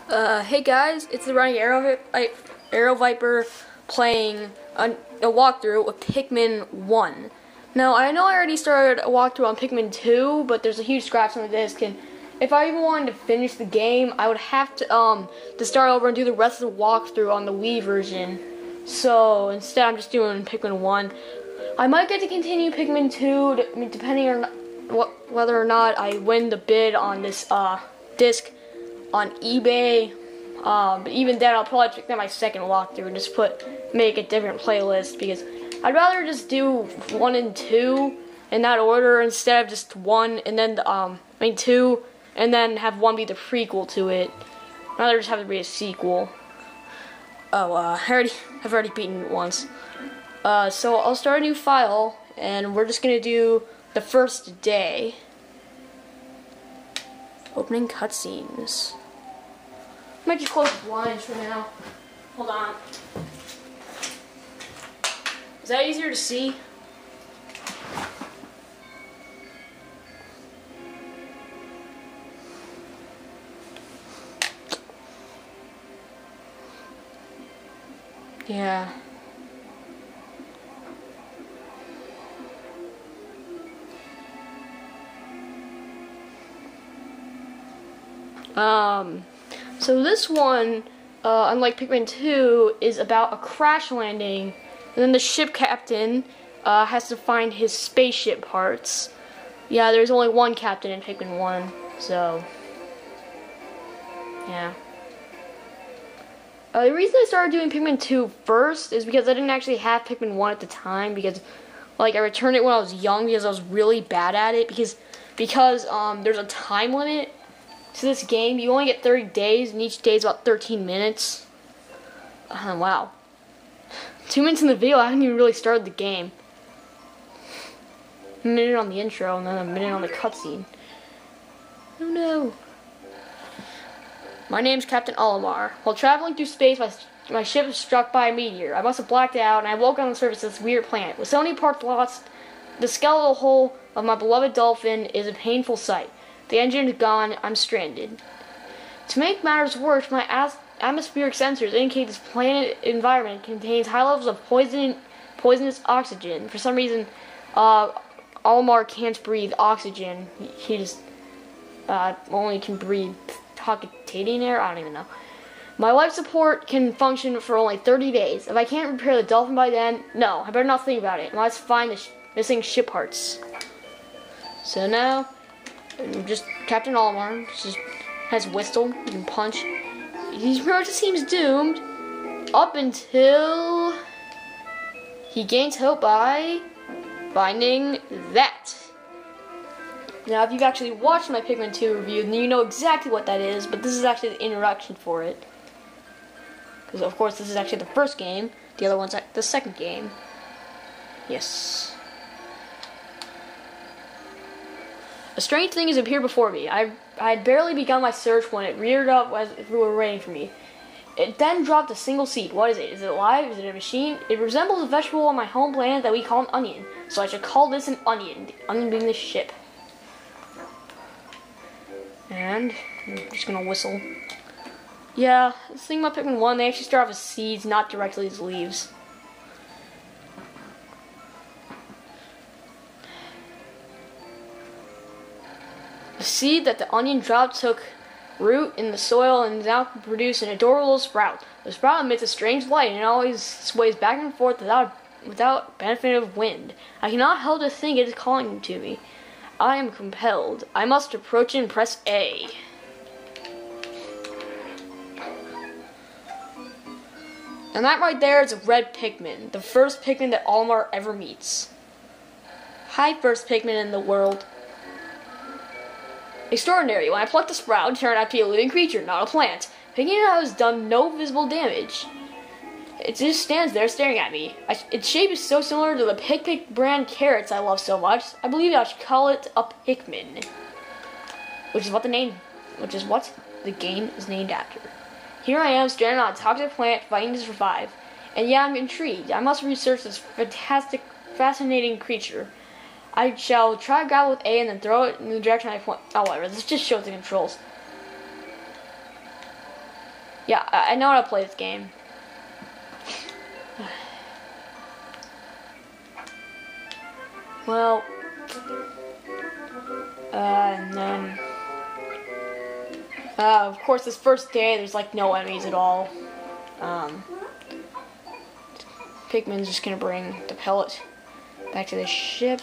Hey guys, it's the Running Arrow Viper playing a walkthrough of Pikmin 1. Now, I know I already started a walkthrough on Pikmin 2, but there's a huge scratch on the disc, and if I even wanted to finish the game, I would have to start over and do the rest of the walkthrough on the Wii version. So, instead I'm just doing Pikmin 1. I might get to continue Pikmin 2, depending on whether or not I win the bid on this disc on eBay, but even then I'll probably pick that my second walkthrough and just make a different playlist, because I'd rather just do 1 and 2 in that order instead of just 1 and then 2 and then have 1 be the prequel to it. I'd rather just have it be a sequel. I've already beaten it once. So I'll start a new file and we're just gonna do the first day. Opening cutscenes. I might just close the blinds for now. Hold on. Is that easier to see? Yeah. So this one, unlike Pikmin 2, is about a crash landing, and then the ship captain has to find his spaceship parts. Yeah, there's only one captain in Pikmin 1, so yeah. The reason I started doing Pikmin 2 first is because I didn't actually have Pikmin 1 at the time, because I returned it when I was young because I was really bad at it, because there's a time limit to this game. You only get 30 days, and each day is about 13 minutes. Wow. 2 minutes in the video, I haven't even really started the game. A minute on the intro, and then a minute on the cutscene. Oh no. My name's Captain Olimar. While traveling through space, my ship was struck by a meteor. I must have blacked out, and I woke on the surface of this weird planet. With so many parts lost, the skeletal hull of my beloved dolphin is a painful sight. The engine is gone, I'm stranded. To make matters worse, my atmospheric sensors indicate this planet environment contains high levels of poisonous oxygen. For some reason, Olimar can't breathe oxygen. He just only can breathe titanium air? I don't even know. My life support can function for only 30 days. If I can't repair the dolphin by then, no, I better not think about it. Let's find the missing ship parts. So now, just Captain Olimar just has whistle, he can punch. He pretty much seems doomed up until he gains hope by finding that. Now, if you've actually watched my Pikmin 2 review, then you know exactly what that is, but this is actually the introduction for it. Because, of course, this is actually the first game. The other one's the second game. Yes. A strange thing has appeared before me. I had barely begun my search when it reared up as if it were waiting for me. It then dropped a single seed. What is it? Is it alive? Is it a machine? It resembles a vegetable on my home planet that we call an onion. So I should call this an onion. The onion being the ship. And I'm just gonna whistle. Yeah, this thing about Pikmin 1, they actually start off as seeds, not directly as leaves. The seed that the onion dropped took root in the soil and now produced an adorable sprout. The sprout emits a strange light and it always sways back and forth without benefit of wind. I cannot help to think it is calling to me. I am compelled. I must approach it and press A. And that right there is a red Pikmin, the first Pikmin that Olimar ever meets. Hi, first Pikmin in the world. Extraordinary. When I plucked the sprout, it turned out to be a living creature, not a plant. Picking it out has done no visible damage. It just stands there staring at me. Its shape is so similar to the Pick brand carrots I love so much, I believe I should call it a Pikmin. Which is what the game is named after. Here I am, stranded on a toxic planet, fighting to survive. And yeah, I'm intrigued. I must research this fascinating creature. I shall try to grab with A and then throw it in the direction I point. Oh, whatever. This just shows the controls. Yeah, I know how to play this game. Well, and then, of course, this first day, there's like no enemies at all. Pikmin's just gonna bring the pellet back to the ship.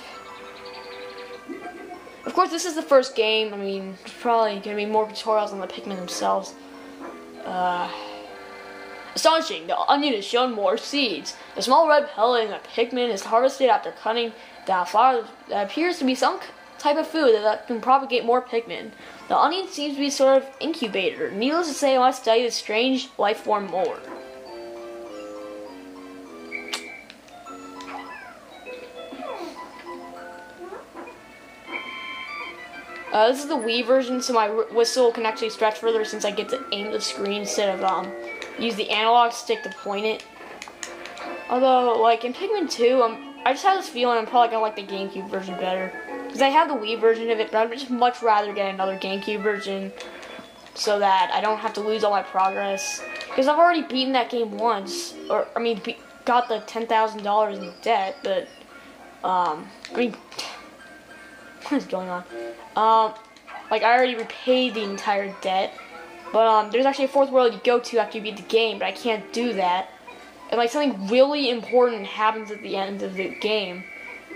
Of course, this is the first game. I mean, there's probably gonna be more tutorials on the Pikmin themselves. Astonishing, the onion has shown more seeds. The small red pellet in the Pikmin is harvested after cutting down flower that appears to be some type of food that can propagate more Pikmin. The onion seems to be sort of incubator. Needless to say, I must study this strange life form more. This is the Wii version, so my whistle can actually stretch further since I get to aim the screen instead of use the analog stick to point it. Although, like in Pikmin 2, I just have this feeling I'm probably gonna like the GameCube version better. Because I have the Wii version of it, but I'd just much rather get another GameCube version so that I don't have to lose all my progress. Because I've already beaten that game once, or I mean, got the $10,000 in debt, but I mean, what is going on? Like I already repaid the entire debt, but there's actually a fourth world you go to after you beat the game, but I can't do that. And like something really important happens at the end of the game,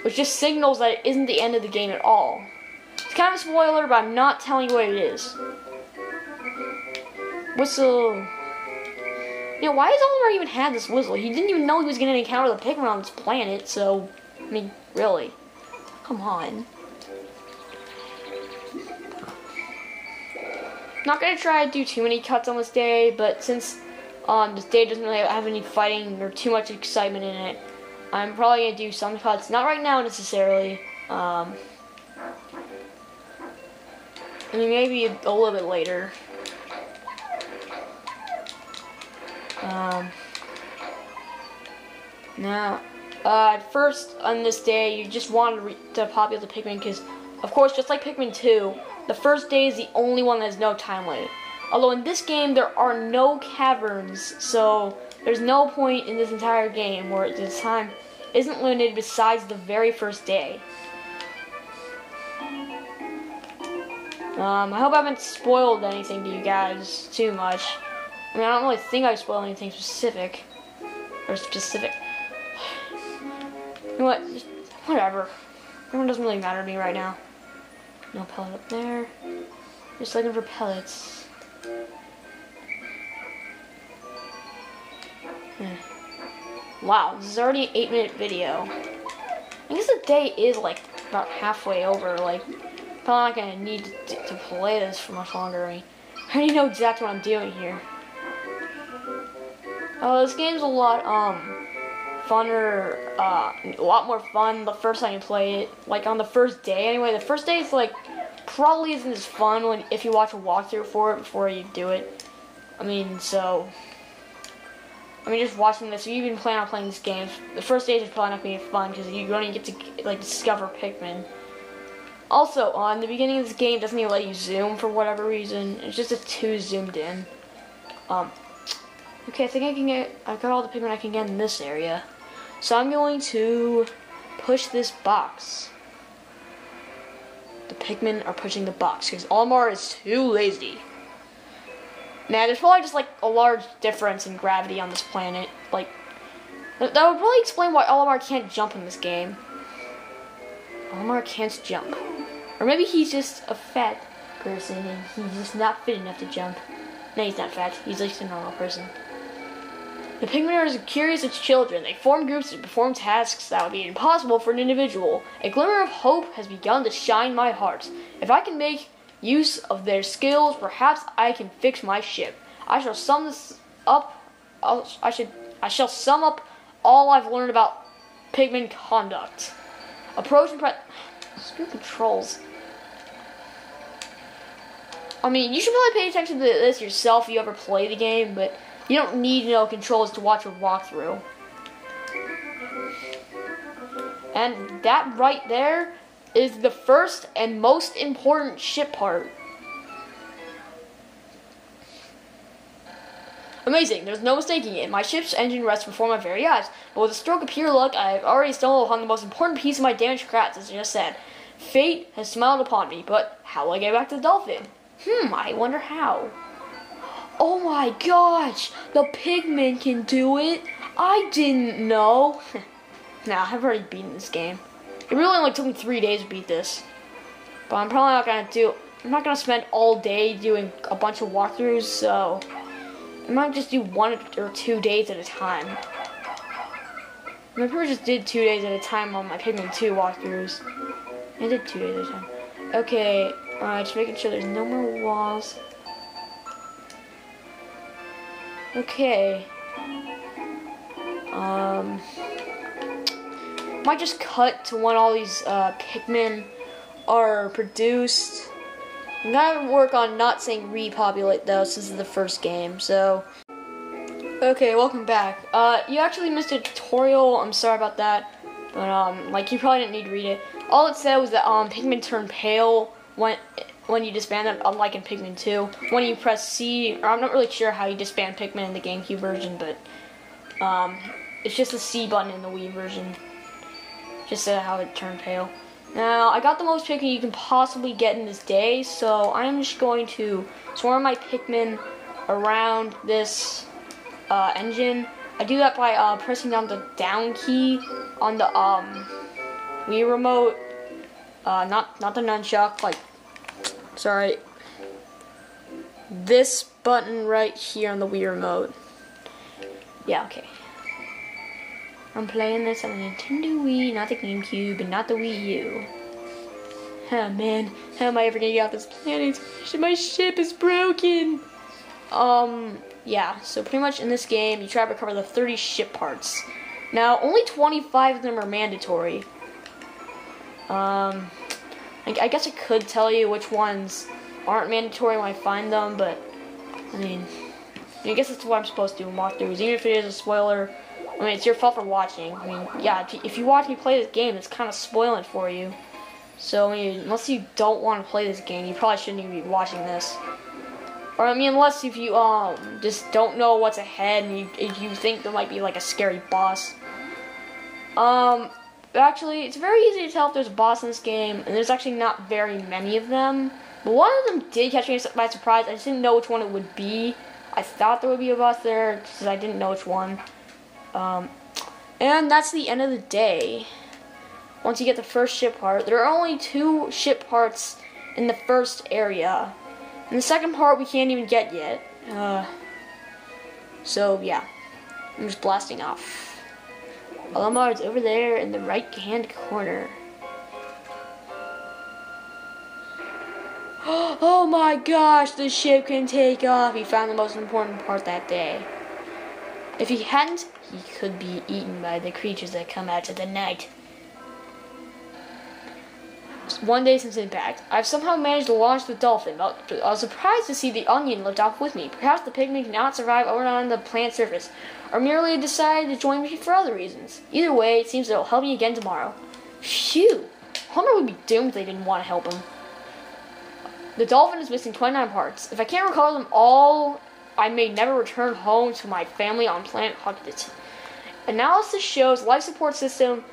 which just signals that it isn't the end of the game at all. It's kind of a spoiler, but I'm not telling you what it is. Whistle. You know, why does Olimar even have this whistle? He didn't even know he was going to encounter the Pikmin on this planet, so, I mean, really. Come on. Not going to try to do too many cuts on this day, but since this day doesn't really have any fighting or too much excitement in it, I'm probably going to do some cuts. Not right now, necessarily. I mean, maybe a little bit later. Now, first on this day, you just wanted to populate the Pikmin because, of course, just like Pikmin 2, the first day is the only one that has no time limit. Although in this game, there are no caverns, so there's no point in this entire game where the time isn't limited besides the very first day. I hope I haven't spoiled anything to you guys too much. I mean, I don't really think I spoiled anything specific. You know what? Just, whatever. Everyone doesn't really matter to me right now. No pellet up there. Just looking for pellets. Wow, this is already an 8-minute video. I guess the day is like about halfway over. Like, probably not gonna need to play this for much longer. I mean, I already know exactly what I'm doing here. This game's a lot funner, a lot more fun the first time you play it. Like on the first day, anyway. The first day is like probably isn't as fun if you watch a walkthrough for it before you do it. I mean, so. I mean, just watching this, if you even plan on playing this game, the first stage is probably not going to be fun because you only get to like discover Pikmin. Also, in the beginning of this game, it doesn't even let you zoom for whatever reason. It's just too zoomed in. Okay, I think I got all the Pikmin I can get in this area. So I'm going to push this box. The Pikmin are pushing the box because Olimar is too lazy. Now, there's probably just like a large difference in gravity on this planet. Like, that would probably explain why Olimar can't jump in this game. Olimar can't jump. Or maybe he's just a fat person and he's just not fit enough to jump. No, he's not fat. He's just a normal person. The Pikmin are as curious as children. They form groups to perform tasks that would be impossible for an individual. A glimmer of hope has begun to shine my heart. If I can make use of their skills, perhaps I can fix my ship. I shall sum this up. I shall sum up all I've learned about Pikmin conduct. Approach and screw controls. I mean, you should probably pay attention to this yourself if you ever play the game, but you don't need to know controls to watch a walkthrough. And that right there is the first and most important ship part. Amazing, there's no mistaking it. My ship's engine rests before my very eyes. But with a stroke of pure luck, I've already stumbled upon the most important piece of my damaged craft, as I just said. Fate has smiled upon me, but how will I get back to the dolphin? I wonder how. Oh my gosh, the Pikmin can do it? I didn't know. Nah, I've already beaten this game. It really only took me 3 days to beat this. But I'm not gonna spend all day doing a bunch of walkthroughs, so I might just do 1 or 2 days at a time. I pretty much just did 2 days at a time on my Pikmin 2 walkthroughs. I did 2 days at a time. Okay, just making sure there's no more walls. Okay. Might just cut to when all these Pikmin are produced. I'm gonna work on not saying repopulate though, since this is the first game, so. Okay, welcome back. You actually missed a tutorial, I'm sorry about that. But, like, you probably didn't need to read it. All it said was that, Pikmin turn pale when you disband them, unlike in Pikmin 2. When you press C, or I'm not really sure how you disband Pikmin in the GameCube version, but, it's just the C button in the Wii version. Just how it turned pale. Now, I got the most Pikmin you can possibly get in this day, so I'm just going to swarm my Pikmin around this engine. I do that by pressing down the down key on the Wii remote. Not the nunchuck, like, sorry. This button right here on the Wii remote. Yeah, okay. I'm playing this on the Nintendo Wii, not the GameCube, and not the Wii U. Oh man, how am I ever gonna get off this planet? My ship is broken! Yeah, so pretty much in this game, you try to recover the 30 ship parts. Now, only 25 of them are mandatory. I guess I could tell you which ones aren't mandatory when I find them, but, I mean, I guess that's what I'm supposed to do in walkthroughs, even if it is a spoiler. I mean, it's your fault for watching. I mean, yeah, if you watch me play this game, it's kind of spoiling for you. So, I mean, unless you don't want to play this game, you probably shouldn't even be watching this. Or, I mean, unless if you, just don't know what's ahead and you think there might be, like, a scary boss. Actually, it's very easy to tell if there's a boss in this game, and there's actually not very many of them. But one of them did catch me by surprise. I just didn't know which one it would be. I thought there would be a boss there, because I didn't know which one. And that's the end of the day. Once you get the first ship part, there are only 2 ship parts in the first area. And the second part we can't even get yet. So yeah, I'm just blasting off. Olimar is over there in the right-hand corner. Oh my gosh, the ship can take off. He found the most important part that day. If he hadn't, he could be eaten by the creatures that come out of the night. Just 1 day since impact, I've somehow managed to launch the dolphin. I was surprised to see the onion lift off with me. Perhaps the Pikmin cannot survive overnight on the plant surface, or merely decided to join me for other reasons. Either way, it seems it'll help me again tomorrow. Phew! Homer would be doomed if they didn't want to help him. The dolphin is missing 29 parts. If I can't recover them all, I may never return home to my family on planet Huckett. Analysis shows life support systems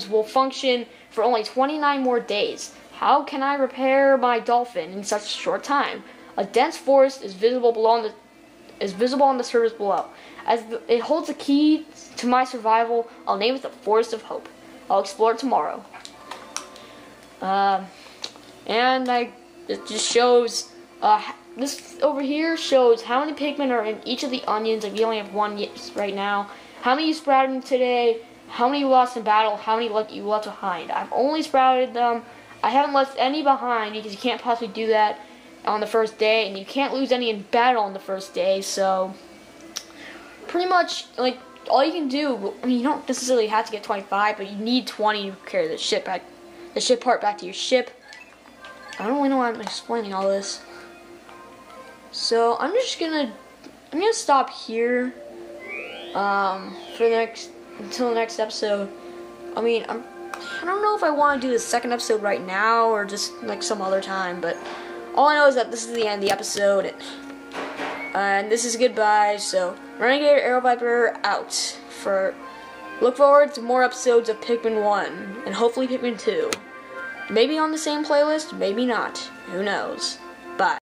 will function for only 29 more days. How can I repair my dolphin in such a short time? A dense forest is visible on the surface below. As it holds the key to my survival, I'll name it the Forest of Hope. I'll explore it tomorrow. And it just shows, this over here shows how many Pikmin are in each of the onions. If you only have 1 right now, how many you sprouted today, how many you lost in battle, how many you left behind. I've only sprouted them. I haven't left any behind because you can't possibly do that on the first day, and you can't lose any in battle on the first day. So pretty much, like, all you can do, I mean, you don't necessarily have to get 25, but you need 20 to carry the ship part back to your ship. I don't really know why I'm explaining all this. So I'm gonna stop here until the next episode. I mean, I don't know if I want to do the second episode right now or just like some other time, but all I know is that this is the end of the episode. And this is goodbye. So, Renegade Arrow Viper out. Look forward to more episodes of Pikmin 1 and hopefully Pikmin 2. Maybe on the same playlist, maybe not. Who knows? Bye.